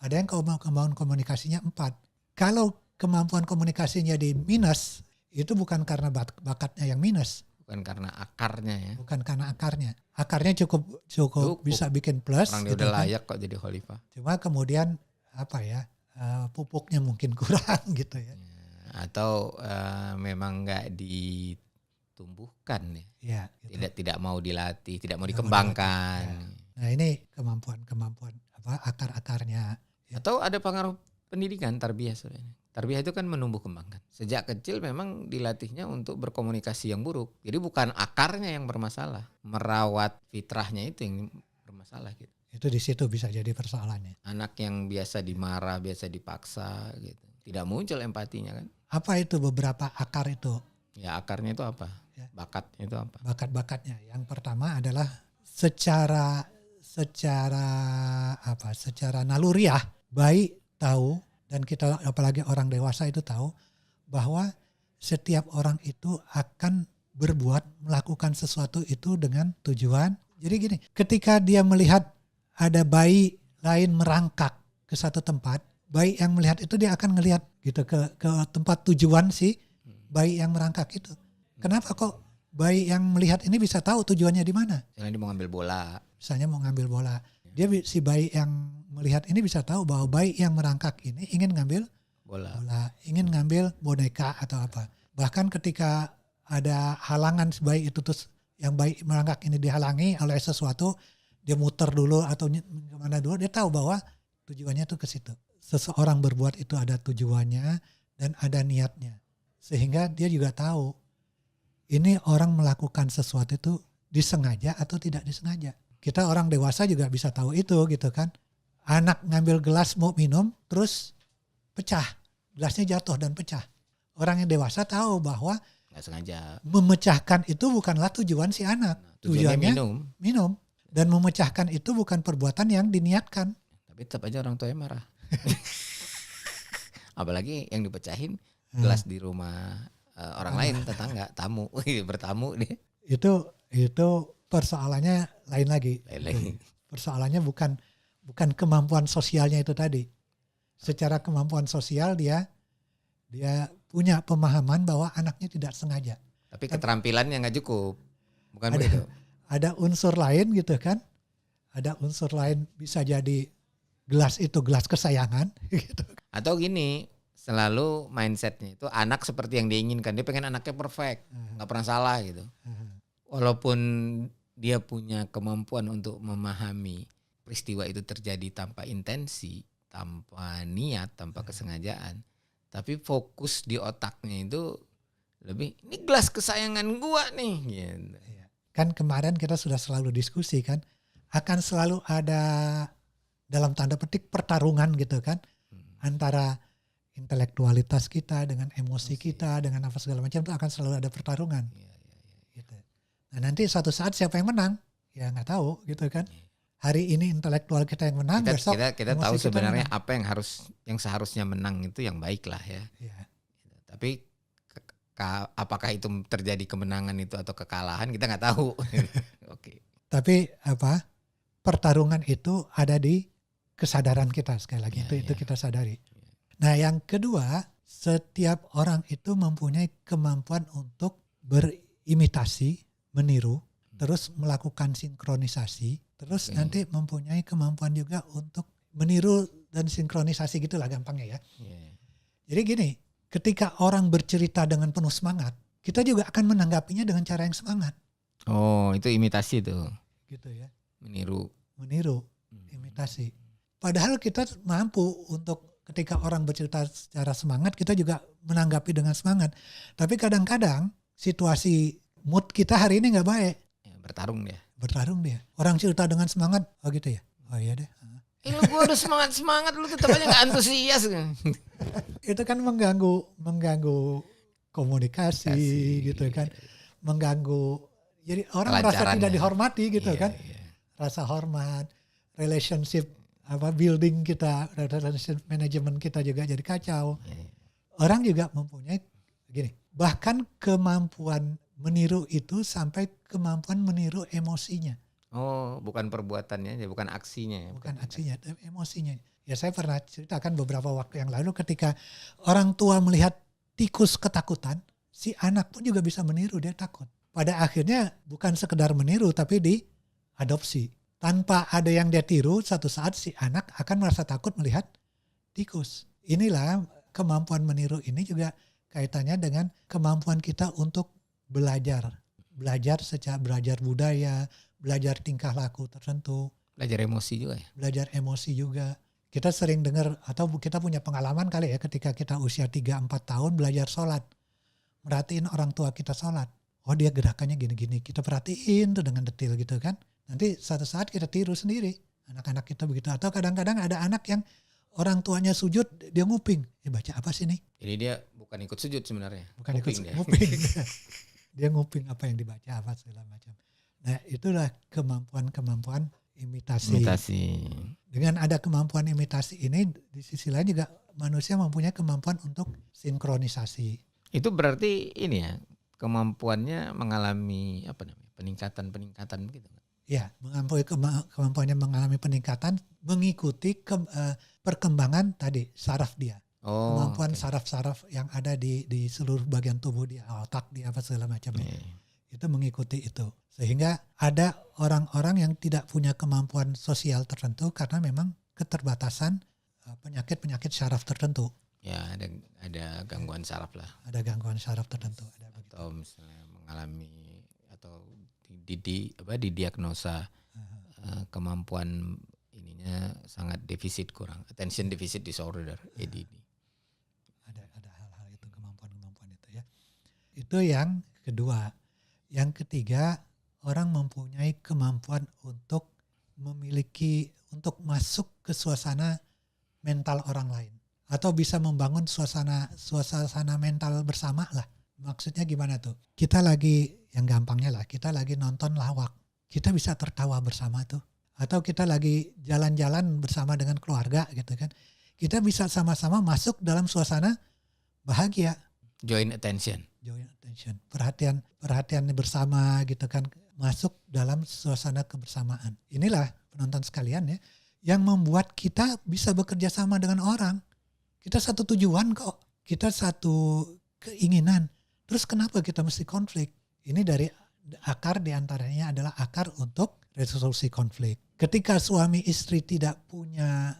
ada yang kemampuan komunikasinya 4. Kalau kemampuan komunikasinya di minus, itu bukan karena bakatnya yang minus. Bukan karena akarnya ya. Bukan karena akarnya. Akarnya cukup bisa bikin plus. Orang dia gitu udah layak kok jadi khalifah. Cuma kemudian pupuknya mungkin kurang gitu ya. Atau memang nggak ditumbuhkan ya, gitu. Tidak mau dilatih, tidak mau dikembangkan. Ya. Nah ini kemampuan akar-akarnya. Ya. Atau ada pengaruh pendidikan tarbiyah sebenarnya. Tarbiyah itu kan menumbuh kembangkan. Sejak kecil memang dilatihnya untuk berkomunikasi yang buruk. Jadi bukan akarnya yang bermasalah, merawat fitrahnya itu yang bermasalah gitu. Itu di situ bisa jadi persoalannya. Anak yang biasa dimarah, biasa dipaksa gitu, tidak muncul empatinya kan. Apa itu beberapa akar itu? Ya akarnya itu apa? Ya. Bakatnya itu apa? Bakat-bakatnya. Yang pertama adalah secara naluriah, bayi tahu, dan kita apalagi orang dewasa itu tahu bahwa setiap orang itu akan melakukan sesuatu itu dengan tujuan. Jadi gini, ketika dia melihat ada bayi lain merangkak ke satu tempat, bayi yang melihat itu dia akan ngelihat gitu ke tempat tujuan si bayi yang merangkak itu. Kenapa kok bayi yang melihat ini bisa tahu tujuannya di mana? Misalnya dia mau ngambil bola. Misalnya mau ngambil bola. Si bayi yang melihat ini bisa tahu bahwa bayi yang merangkak ini ingin ngambil bola, ingin ngambil boneka atau apa. Bahkan ketika ada halangan si bayi itu, terus yang bayi merangkak ini dihalangi oleh sesuatu, dia muter dulu atau kemana dulu, dia tahu bahwa tujuannya itu ke situ. Seseorang berbuat itu ada tujuannya dan ada niatnya. Sehingga dia juga tahu ini orang melakukan sesuatu itu disengaja atau tidak disengaja. Kita orang dewasa juga bisa tahu itu gitu kan. Anak ngambil gelas mau minum terus pecah. Gelasnya jatuh dan pecah. Orang yang dewasa tahu bahwa nggak sengaja. Memecahkan itu bukanlah tujuan si anak. Tujuannya minum. Dan memecahkan itu bukan perbuatan yang diniatkan. Tapi tetap aja orang tuanya marah. Apalagi yang dipecahin gelas di rumah orang lain, tetangga, tamu, bertamu nih. Itu persoalannya lain lagi. Persoalannya bukan kemampuan sosialnya itu tadi. Secara kemampuan sosial dia punya pemahaman bahwa anaknya tidak sengaja. Tapi keterampilannya nggak cukup, bukan begitu? Ada unsur lain gitu kan? Ada unsur lain, bisa jadi gelas itu gelas kesayangan. Gitu. Atau gini, selalu mindsetnya itu anak seperti yang dia inginkan. Dia pengen anaknya perfect, nggak pernah salah gitu. Walaupun dia punya kemampuan untuk memahami peristiwa itu terjadi tanpa intensi, tanpa niat, tanpa kesengajaan. Tapi fokus di otaknya itu lebih, ini gelas kesayangan gua nih. Gitu. Kan kemarin kita sudah selalu diskusi kan, akan selalu ada dalam tanda petik pertarungan gitu kan, antara intelektualitas kita dengan emosi kita, dengan apa segala macam, itu akan selalu ada pertarungan. Gitu. Nah nanti suatu saat siapa yang menang? Ya nggak tahu gitu kan. Hari ini intelektual kita yang menang, besok kita tahu sebenarnya apa yang seharusnya menang itu yang baik lah ya. Tapi apakah itu terjadi kemenangan itu atau kekalahan kita nggak tahu. Oke. Tapi pertarungan itu ada di kesadaran kita sekali lagi itu kita sadari. Nah yang kedua, setiap orang itu mempunyai kemampuan untuk berimitasi, meniru, terus melakukan sinkronisasi, terus nanti mempunyai kemampuan juga untuk meniru dan sinkronisasi gitulah gampangnya ya. Jadi gini, ketika orang bercerita dengan penuh semangat, kita juga akan menanggapinya dengan cara yang semangat. Oh, itu imitasi tuh. Gitu ya. Meniru, imitasi. Padahal kita mampu untuk ketika orang bercerita secara semangat, kita juga menanggapi dengan semangat. Tapi kadang-kadang situasi mood kita hari ini nggak baik. Bertarung dia. bertarung dia. Orang cerita dengan semangat, oh gitu ya. Oh iya deh. Lu gua udah semangat lu tetap aja nggak antusias. Itu kan mengganggu komunikasi gitu kan, mengganggu. Jadi orang merasa tidak dihormati gitu kan. Rasa hormat, relationship building kita, relationship management kita juga jadi kacau. Orang juga mempunyai gini, bahkan kemampuan meniru itu sampai kemampuan meniru emosinya. Oh, bukan perbuatannya, bukan aksinya. Bukan aksinya, tapi emosinya. Ya saya pernah ceritakan beberapa waktu yang lalu ketika orang tua melihat tikus ketakutan, si anak pun juga bisa meniru, dia takut. Pada akhirnya bukan sekedar meniru tapi diadopsi. Tanpa ada yang dia tiru, satu saat si anak akan merasa takut melihat tikus. Inilah kemampuan meniru ini juga kaitannya dengan kemampuan kita untuk belajar. Belajar budaya, belajar tingkah laku tertentu. Belajar emosi juga ya? Belajar emosi juga. Kita sering dengar atau kita punya pengalaman kali ya ketika kita usia 3-4 tahun belajar sholat. Merhatiin orang tua kita sholat. Oh dia gerakannya gini-gini. Kita perhatiin tuh dengan detail gitu kan. Nanti suatu saat kita tiru sendiri. Anak-anak kita begitu. Atau kadang-kadang ada anak yang orang tuanya sujud, dia nguping. Baca apa sih nih? Jadi dia bukan ikut sujud sebenarnya. Bukan ikut nguping. Dia nguping apa yang dibaca, apa segala macam. Nah itulah kemampuan imitasi. Dengan ada kemampuan imitasi ini, di sisi lain juga manusia mempunyai kemampuan untuk sinkronisasi. Itu berarti ini ya, kemampuannya mengalami peningkatan begitu. Ya, kemampuannya mengalami peningkatan mengikuti perkembangan tadi saraf dia. Kemampuan saraf-saraf yang ada di seluruh bagian tubuh dia, otak dia apa segala macamnya. Itu mengikuti itu. Sehingga ada orang-orang yang tidak punya kemampuan sosial tertentu karena memang keterbatasan penyakit-penyakit saraf tertentu. Ya, ada gangguan saraf lah. Ada gangguan saraf tertentu. Atau misalnya mengalami atau didiagnosa kemampuan ininya sangat defisit kurang. Attention deficit disorder, ADD. Ada hal-hal itu, kemampuan itu ya. Itu yang kedua. Yang ketiga, orang mempunyai kemampuan untuk masuk ke suasana mental orang lain. Atau bisa membangun suasana mental bersama lah. Maksudnya gimana tuh? Kita lagi, yang gampangnya lah, kita lagi nonton lawak. Kita bisa tertawa bersama tuh. Atau kita lagi jalan-jalan bersama dengan keluarga gitu kan. Kita bisa sama-sama masuk dalam suasana bahagia. Joint attention. Perhatian bersama gitu kan, masuk dalam suasana kebersamaan. Inilah penonton sekalian ya, yang membuat kita bisa bekerja sama dengan orang. Kita satu tujuan kok, kita satu keinginan. Terus kenapa kita mesti konflik? Ini dari akar diantaranya adalah akar untuk resolusi konflik. Ketika suami istri tidak punya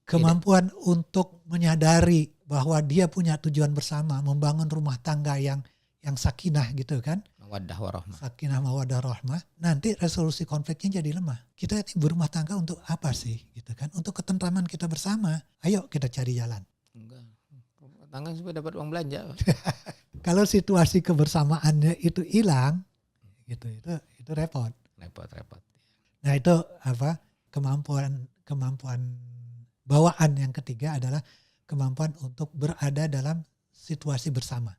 kemampuan untuk menyadari bahwa dia punya tujuan bersama, membangun rumah tangga yang sakinah gitu kan. Mawaddah warahmah. Sakinah mawaddah warahmah. Nanti resolusi konfliknya jadi lemah. Kita berumah tangga untuk apa sih gitu kan? Untuk ketentraman kita bersama. Ayo kita cari jalan. Enggak. Rumah tangga supaya dapat uang belanja. Kalau situasi kebersamaannya itu hilang, gitu itu repot. Repot. Nah itu kemampuan bawaan yang ketiga adalah kemampuan untuk berada dalam situasi bersama,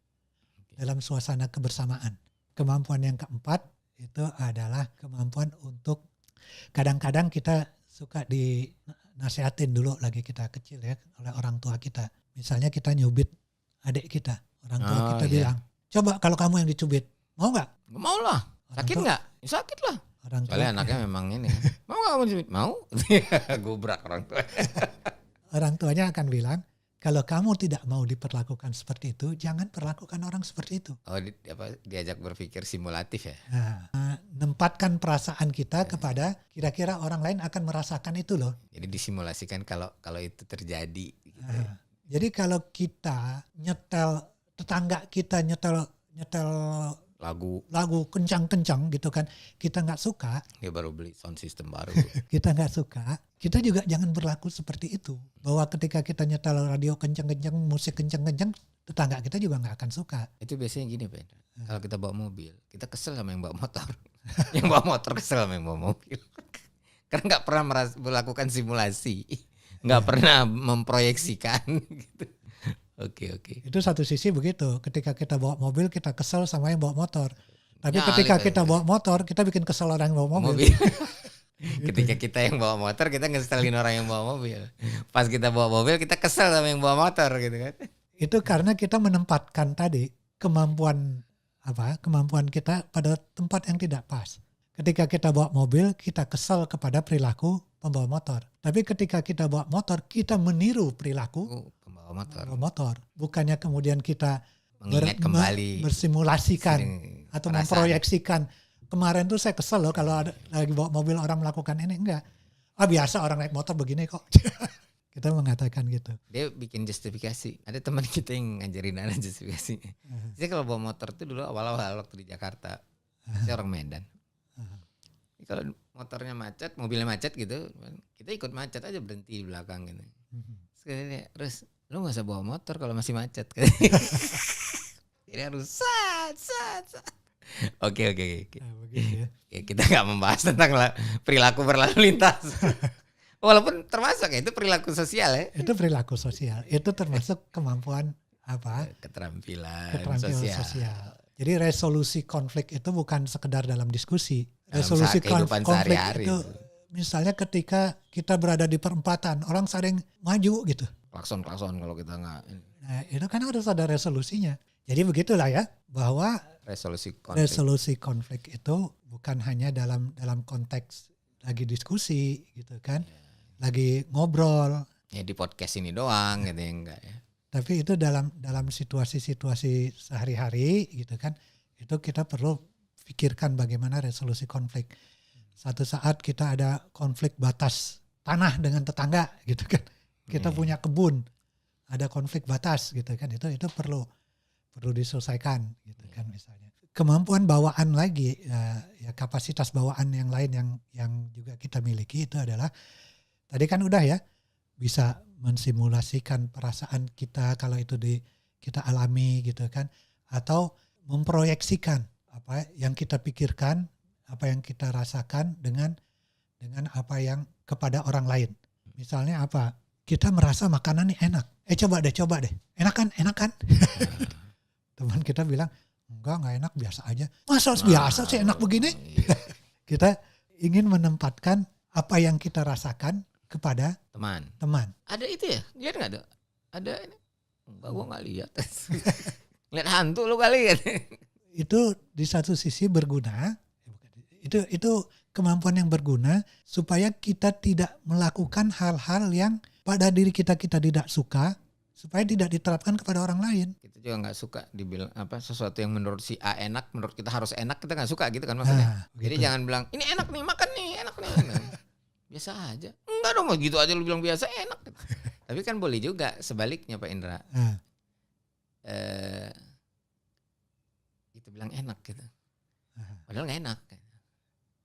dalam suasana kebersamaan. Kemampuan yang keempat itu adalah kemampuan untuk, kadang-kadang kita suka dinasihatin dulu lagi kita kecil ya oleh orang tua kita. Misalnya kita nyubit adik kita, orang tua kita bilang, coba kalau kamu yang dicubit, mau nggak? Mau lah. Sakit nggak? Sakit lah. Soalnya anaknya memang ini. Mau nggak kamu dicubit? Mau. Gubrak orang tua. Orang tuanya akan bilang, kalau kamu tidak mau diperlakukan seperti itu, jangan perlakukan orang seperti itu. Oh, diajak berpikir simulatif ya? Nah, menempatkan perasaan kita kepada kira-kira orang lain akan merasakan itu loh. Jadi disimulasikan kalau itu terjadi. Gitu. Jadi kalau kita tetangga kita nyetel lagu kencang-kencang gitu kan, kita nggak suka. Dia baru beli sound system baru. Kita nggak suka, kita juga jangan berlaku seperti itu. Bahwa ketika kita nyetel radio kencang-kencang, musik kencang-kencang, tetangga kita juga nggak akan suka. Itu biasanya gini Pak. Kalau kita bawa mobil, kita kesel sama yang bawa motor. Yang bawa motor kesel sama yang bawa mobil. Karena nggak pernah melakukan simulasi, nggak pernah memproyeksikan. Gitu. Oke. Itu satu sisi begitu. Ketika kita bawa mobil kita kesel sama yang bawa motor. Tapi ketika kita bawa motor kita bikin kesel orang yang bawa mobil. Gitu. Ketika kita yang bawa motor kita ngeselin orang yang bawa mobil. Pas kita bawa mobil kita kesel sama yang bawa motor gitu kan. Itu karena kita menempatkan tadi kemampuan kita pada tempat yang tidak pas. Ketika kita bawa mobil kita kesel kepada perilaku pembawa motor. Tapi ketika kita bawa motor kita meniru perilaku pembawa motor. Bukannya kemudian kita mengingat kembali bersimulasikan atau memproyeksikan. Kemarin tuh saya kesel loh kalau ada lagi bawa mobil orang melakukan ini. Enggak. Biasa orang naik motor begini kok. Kita mengatakan gitu. Dia bikin justifikasi. Ada teman kita yang ngajarin anak justifikasinya. Saya kalau bawa motor tuh dulu awal-awal waktu di Jakarta. Saya orang Medan. Kalau motornya macet, mobilnya macet gitu, kita ikut macet aja, berhenti di belakang gitu. Terus lu nggak usah bawa motor kalau masih macet. Jadi harus sat. Oke. Nah, ya, kita nggak membahas tentang perilaku berlalu lintas. Walaupun termasuk itu perilaku sosial ya. Itu perilaku sosial. Itu termasuk kemampuan keterampilan sosial. Jadi resolusi konflik itu bukan sekedar dalam diskusi. Resolusi konflik itu misalnya ketika kita berada di perempatan, orang saling maju gitu. Klakson kalau kita nggak. Nah, itu kan harus ada resolusinya. Jadi begitulah ya, bahwa resolusi konflik itu bukan hanya dalam konteks lagi diskusi gitu kan. Lagi ngobrol. Ya di podcast ini doang gitu ya, enggak ya. Tapi itu dalam situasi-situasi sehari-hari gitu kan, itu kita perlu pikirkan bagaimana resolusi konflik. Satu saat kita ada konflik batas tanah dengan tetangga gitu kan, kita punya kebun, ada konflik batas gitu kan, itu perlu diselesaikan gitu kan misalnya. Kemampuan bawaan lagi, ya kapasitas bawaan yang lain yang juga kita miliki itu adalah tadi kan udah ya, bisa mensimulasikan perasaan kita kalau itu kita alami gitu kan, atau memproyeksikan apa yang kita pikirkan, apa yang kita rasakan dengan apa yang kepada orang lain. Misalnya apa? Kita merasa makanan ini enak. Coba deh. Enak kan? Teman kita bilang, enggak enak, biasa aja. Masa biasa sih enak begini? Kita ingin menempatkan apa yang kita rasakan kepada teman. Ada itu ya? Lihat nggak tuh? Ada ini? Enggak, gue nggak lihat. Lihat hantu lu kali kan? Itu di satu sisi berguna. Itu kemampuan yang berguna supaya kita tidak melakukan hal-hal yang pada diri kita tidak suka, supaya tidak diterapkan kepada orang lain. Kita juga nggak suka dibilang sesuatu yang menurut si A enak, menurut kita harus enak, kita nggak suka gitu kan maksudnya. Jadi jangan bilang ini enak nih, makan nih, enak nih. Biasa aja. Enggak dong, gitu aja lu bilang biasa enak. Tapi kan boleh juga sebaliknya Pak Indra. Kita bilang enak gitu. Padahal nggak enak.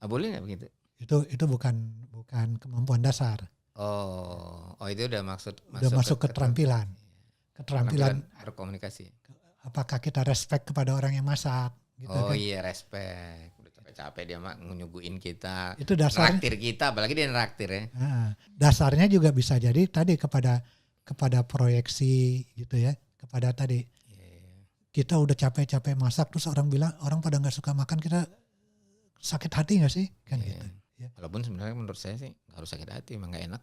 Boleh nggak begitu? Itu bukan kemampuan dasar. Oh itu udah masuk keterampilan. Keterampilan berkomunikasi. Apakah kita respect kepada orang yang masak? Gitu kan? Iya, respect. Capek dia nyuguhin kita, itu dasarnya, neraktir kita, apalagi dia neraktir ya. Dasarnya juga bisa jadi tadi kepada proyeksi gitu ya, kepada tadi kita udah capek-capek masak terus orang pada nggak suka makan, kita sakit hati nggak sih kan gitu. Ya. Walaupun sebenarnya menurut saya sih nggak harus sakit hati, emang nggak enak.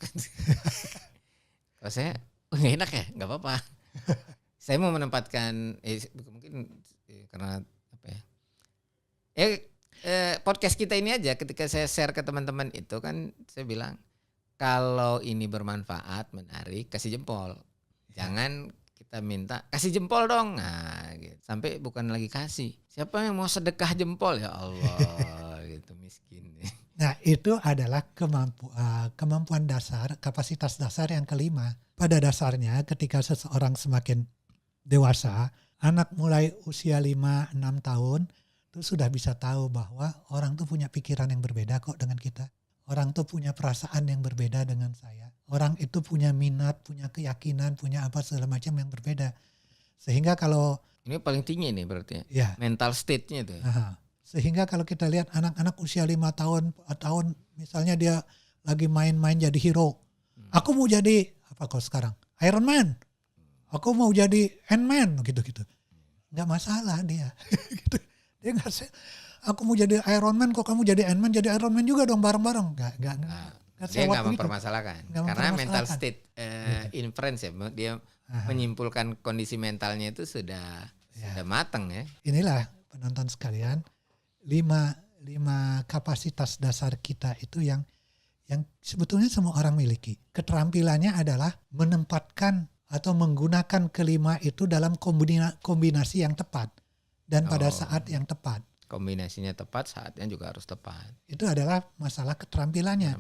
Kalau saya nggak enak ya nggak apa-apa. Saya mau menempatkan mungkin karena apa ya. Podcast kita ini aja ketika saya share ke teman-teman itu kan saya bilang kalau ini bermanfaat, menarik, kasih jempol. Jangan kita minta kasih jempol dong. Nah, gitu. Sampai bukan lagi kasih. Siapa yang mau sedekah jempol ya Allah gitu, miskin. Nah, itu adalah kemampuan dasar, kapasitas dasar yang kelima. Pada dasarnya ketika seseorang semakin dewasa, anak mulai usia 5-6 tahun itu sudah bisa tahu bahwa orang tuh punya pikiran yang berbeda kok dengan kita. Orang tuh punya perasaan yang berbeda dengan saya. Orang itu punya minat, punya keyakinan, punya apa segala macam yang berbeda. Sehingga kalau ini paling tinggi nih berarti ya. Mental state-nya itu. Sehingga kalau kita lihat anak-anak usia 5 tahun, 4 tahun, misalnya dia lagi main-main jadi hero. Aku mau jadi, apa kau sekarang? Iron Man. Aku mau jadi Ant-Man, gitu-gitu. Nggak masalah dia. Gitu. Dia nggak, aku mau jadi Iron Man, kok kamu jadi Ant-Man, jadi Iron Man juga dong bareng-bareng. Dia nggak mempermasalahkan. Karena mental state inference ya, dia menyimpulkan kondisi mentalnya itu sudah matang ya. Inilah penonton sekalian, 5 kapasitas dasar kita itu yang sebetulnya semua orang miliki. Keterampilannya adalah menempatkan atau menggunakan kelima itu dalam kombinasi yang tepat dan pada saat yang tepat. Kombinasinya tepat, saatnya juga harus tepat. Itu adalah masalah keterampilannya.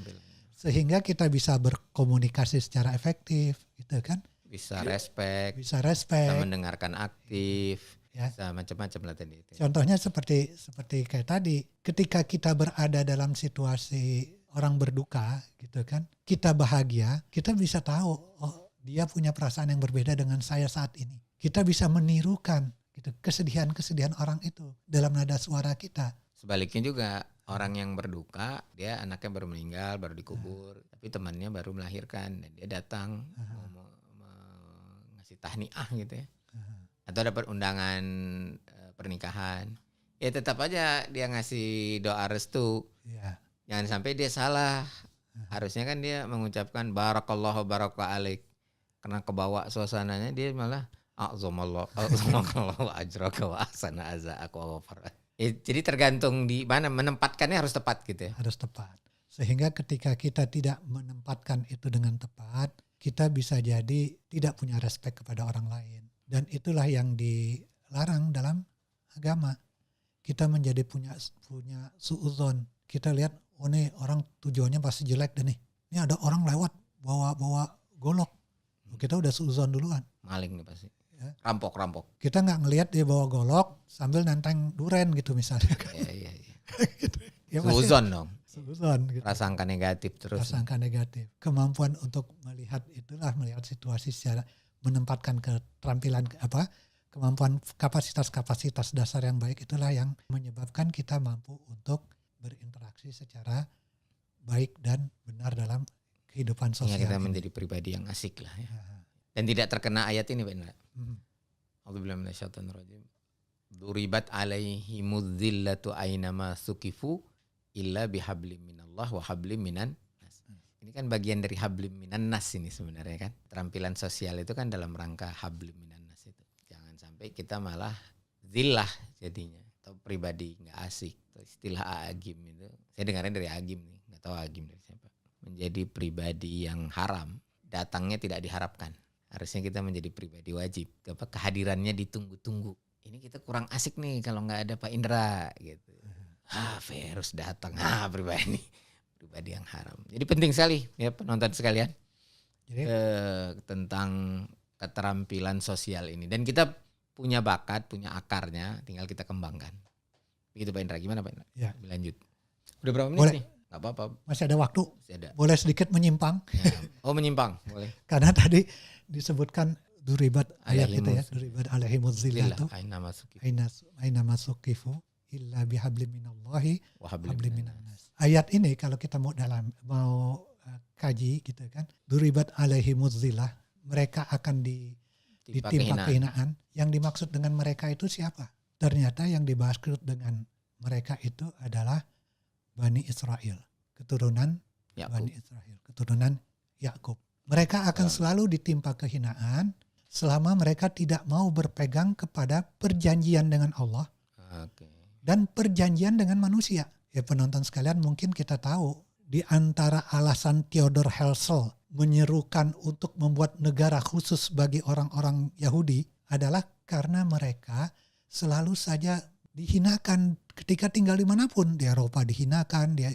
Sehingga kita bisa berkomunikasi secara efektif, gitu kan? Bisa respect, bisa mendengarkan aktif. Ya. Macam-macam lah tadi. Contohnya seperti kayak tadi, ketika kita berada dalam situasi orang berduka, gitu kan, kita bahagia, kita bisa tahu, oh dia punya perasaan yang berbeda dengan saya saat ini. Kita bisa menirukan gitu kesedihan orang itu dalam nada suara kita. Sebaliknya juga orang yang berduka, dia anaknya baru meninggal, baru dikubur, tapi temannya baru melahirkan dan dia datang mau ngasih tahniah gitu ya. Atau dapat undangan pernikahan, ya tetap aja dia ngasih doa restu. Jangan sampai dia salah. Harusnya kan dia mengucapkan barakallahu baraka alaik. Karena kebawa suasananya dia malah a'zamallahu ajraka wa ahsana azaaqa wa ghafara. Jadi tergantung di mana menempatkannya harus tepat gitu ya. Harus tepat. Sehingga ketika kita tidak menempatkan itu dengan tepat, kita bisa jadi tidak punya respek kepada orang lain. Dan itulah yang dilarang dalam agama. Kita menjadi punya suudzon. Kita lihat, oh nih orang tujuannya pasti jelek deh nih. Ini ada orang lewat bawa golok. Kita udah suudzon duluan. Maling nih pasti. Ya. Rampok. Kita nggak ngelihat dia bawa golok sambil nenteng duren gitu misalnya. Iya. Gitu. Ya, suudzon dong. Suudzon. Gitu. Prasangka negatif terus. Prasangka negatif. Kemampuan untuk melihat situasi secara menempatkan keterampilan kemampuan kapasitas dasar yang baik itulah yang menyebabkan kita mampu untuk berinteraksi secara baik dan benar dalam kehidupan sosial. Kita menjadi pribadi yang asik lah ya. Dan tidak terkena ayat ini Pak Indra. A'udzubillahi minasyaitonir rajim. Duribat alaihimudz zillatu ainama suqifu illa bihablim minallah wa hablim minan. Ini kan bagian dari hablim minan nas ini sebenarnya kan. Keterampilan sosial itu kan dalam rangka hablim minan nas itu. Jangan sampai kita malah zillah jadinya. Atau pribadi gak asik. Atau istilah agim itu. Saya dengarnya dari agim nih. Gak tahu agim dari siapa. Menjadi pribadi yang haram. Datangnya tidak diharapkan. Harusnya kita menjadi pribadi wajib. Kehadirannya ditunggu-tunggu. Ini kita kurang asik nih kalau gak ada Pak Indra gitu. Harus datang. Pribadi yang haram. Jadi penting sekali ya penonton sekalian. Jadi, tentang keterampilan sosial ini. Dan kita punya bakat, punya akarnya, tinggal kita kembangkan. Begitu Pak Indra. Gimana Pak Indra? Ya. Lanjut. Udah berapa menit nih? Gak apa-apa. Masih ada waktu. Masih ada. Boleh sedikit menyimpang. Ya. Oh menyimpang, boleh. Karena tadi disebutkan duribat ayat itu ya. Duribat alaihimudz zillatu aina masuqifu illa bihablim minallahi wa hablim minan nas. Ayat ini kalau kita mau kaji gitu kan, duribat alaihimudz zillah, mereka akan ditimpa kehinaan. Yang dimaksud dengan mereka itu siapa? Ternyata yang dibahas dengan mereka itu adalah Bani Israel, keturunan Ya'qub. Bani Israel, keturunan Yakub. Mereka akan selalu ditimpa kehinaan selama mereka tidak mau berpegang kepada perjanjian dengan Allah dan perjanjian dengan manusia. Ya penonton sekalian, mungkin kita tahu di antara alasan Theodor Herzl menyerukan untuk membuat negara khusus bagi orang-orang Yahudi adalah karena mereka selalu saja dihinakan ketika tinggal dimanapun. Di Eropa dihinakan, di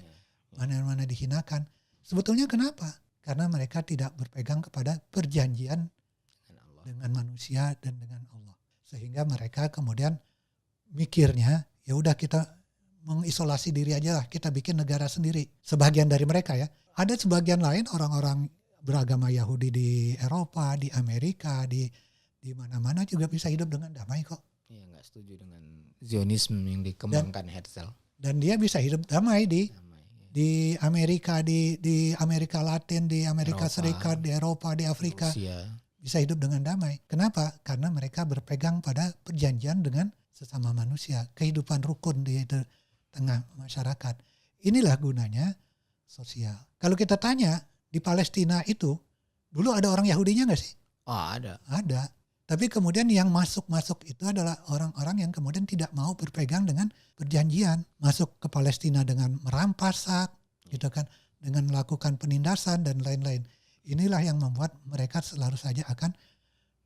mana-mana dihinakan. Sebetulnya kenapa? Karena mereka tidak berpegang kepada perjanjian dengan manusia dan dengan Allah. Sehingga mereka kemudian mikirnya, ya udah kita mengisolasi diri aja lah, kita bikin negara sendiri. Sebagian dari mereka ya. Ada sebagian lain orang-orang beragama Yahudi di Eropa, di Amerika, di mana-mana juga bisa hidup dengan damai kok. Iya, nggak setuju dengan Zionisme yang dikembangkan Herzl. Dan dia bisa hidup damai di Amerika, di Amerika Latin, di Amerika Serikat, di Eropa, di Afrika. Rusia. Bisa hidup dengan damai. Kenapa? Karena mereka berpegang pada perjanjian dengan sesama manusia, kehidupan rukun di tengah masyarakat. Inilah gunanya sosial. Kalau kita tanya di Palestina itu dulu ada orang Yahudinya nggak sih? Oh, ada. Ada. Tapi kemudian yang masuk itu adalah orang-orang yang kemudian tidak mau berpegang dengan perjanjian, masuk ke Palestina dengan merampas hak, gitu kan, dengan melakukan penindasan dan lain-lain. Inilah yang membuat mereka selalu saja akan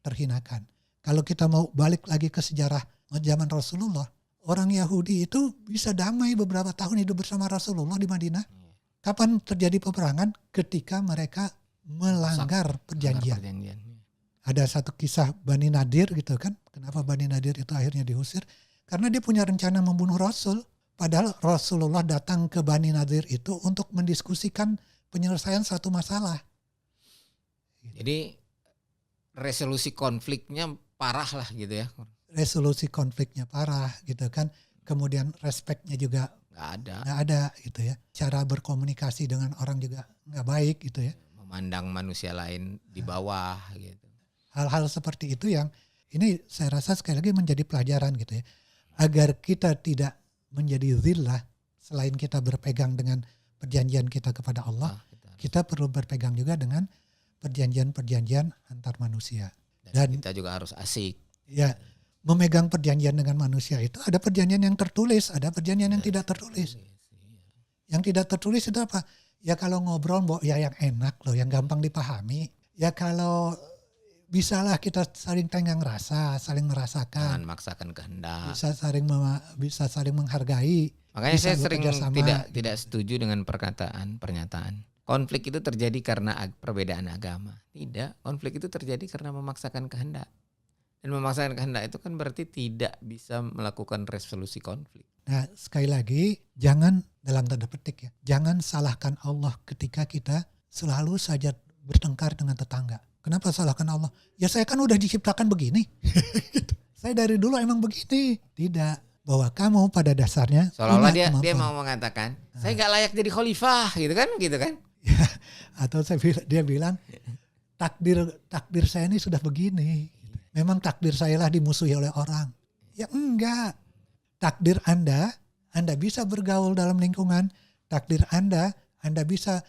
terhinakan. Kalau kita mau balik lagi ke sejarah zaman Rasulullah, orang Yahudi itu bisa damai beberapa tahun hidup bersama Rasulullah di Madinah. Kapan terjadi peperangan? Ketika mereka melanggar perjanjian. Ada satu kisah Bani Nadir gitu kan. Kenapa Bani Nadir itu akhirnya diusir? Karena dia punya rencana membunuh Rasul. Padahal Rasulullah datang ke Bani Nadir itu untuk mendiskusikan penyelesaian suatu masalah. Jadi resolusi konfliknya parah lah gitu ya. Resolusi konfliknya parah gitu kan. Kemudian respeknya juga nggak ada gitu ya. Cara berkomunikasi dengan orang juga nggak baik gitu ya. Memandang manusia lain di bawah gitu. Hal-hal seperti itu yang ini saya rasa sekali lagi menjadi pelajaran gitu ya. Agar kita tidak menjadi zillah, selain kita berpegang dengan perjanjian kita kepada Allah, kita perlu berpegang juga dengan perjanjian-perjanjian antar manusia. Dan kita juga harus asik. Ya, memegang perjanjian dengan manusia itu ada perjanjian yang tertulis, ada perjanjian yang tidak tertulis. Yang tidak tertulis itu apa? Ya kalau ngobrol ya yang enak loh, yang gampang dipahami. Ya kalau bisalah kita saling tenggang rasa, saling merasakan. Jangan maksakan kehendak. Bisa saling menghargai. Makanya saya sering tidak setuju dengan pernyataan. Konflik itu terjadi karena perbedaan agama. Tidak, konflik itu terjadi karena memaksakan kehendak. Dan memaksakan kehendak itu kan berarti tidak bisa melakukan resolusi konflik. Nah, sekali lagi, jangan dalam tanda petik ya, jangan salahkan Allah ketika kita selalu saja bertengkar dengan tetangga. Kenapa salahkan Allah? Ya saya kan udah diciptakan begini. Saya dari dulu emang begini. Tidak. Bahwa kamu pada dasarnya seolah-olah dia mau mengatakan, saya gak layak jadi khalifah gitu kan. Ya, atau dia bilang, takdir saya ini sudah begini. Memang takdir saya lah dimusuhi oleh orang. Ya enggak. Takdir Anda bisa bergaul dalam lingkungan. Takdir Anda bisa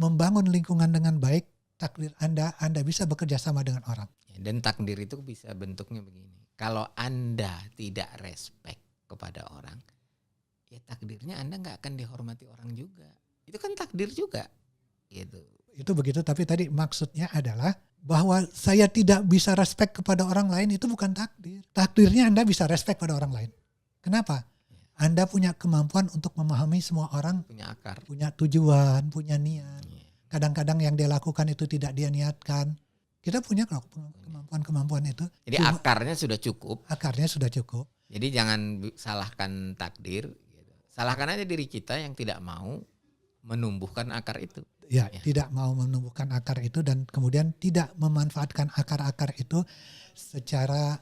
membangun lingkungan dengan baik. Takdir Anda bisa bekerja sama dengan orang. Dan takdir itu bisa bentuknya begini. Kalau Anda tidak respect kepada orang, ya takdirnya Anda nggak akan dihormati orang juga. Itu kan takdir juga. Gitu. Itu begitu, tapi tadi maksudnya adalah bahwa saya tidak bisa respect kepada orang lain itu bukan takdir. Takdirnya Anda bisa respect pada orang lain. Kenapa? Anda punya kemampuan untuk memahami semua orang. Punya akar. Punya tujuan, punya niat. Kadang-kadang yang dia lakukan itu tidak dia niatkan. Kita punya kemampuan itu. Jadi akarnya sudah cukup. Akarnya sudah cukup. Jadi jangan salahkan takdir. Salahkan aja diri kita yang tidak mau menumbuhkan akar itu. Ya, tidak mau menumbuhkan akar itu dan kemudian tidak memanfaatkan akar-akar itu secara,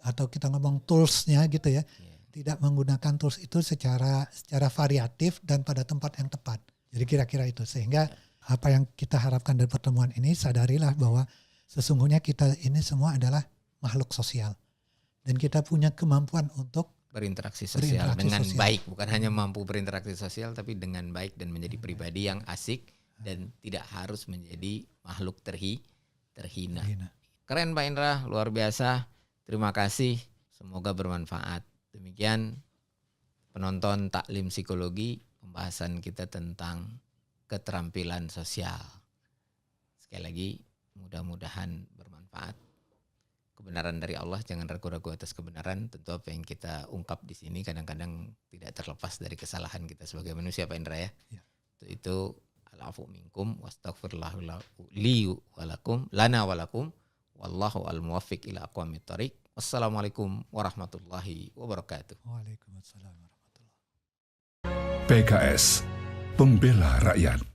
atau kita ngomong toolsnya gitu ya. Tidak menggunakan tools itu secara variatif dan pada tempat yang tepat. Jadi kira-kira itu. Sehingga apa yang kita harapkan dari pertemuan ini, sadarilah bahwa sesungguhnya kita ini semua adalah makhluk sosial. Dan kita punya kemampuan untuk berinteraksi sosial dengan baik. Bukan hanya mampu berinteraksi sosial, tapi dengan baik dan menjadi pribadi yang asik dan tidak harus menjadi makhluk terhina. Keren Pak Indra, luar biasa. Terima kasih, semoga bermanfaat. Demikian penonton Taklim Psikologi, pembahasan kita tentang keterampilan sosial. Sekali lagi, mudah-mudahan bermanfaat. Kebenaran dari Allah, jangan ragu-ragu atas kebenaran. Tentu apa yang kita ungkap di sini kadang-kadang tidak terlepas dari kesalahan kita sebagai manusia, Pak Indra ya. Itu al-afu minkum wastaghfirullahu li wa lakum lana wa lakum wallahu al-muwaffiq ila aqwamit thoriq. Wassalamualaikum warahmatullahi wabarakatuh. Waalaikumsalam warahmatullahi wabarakatuh. PKS, pembela rakyat.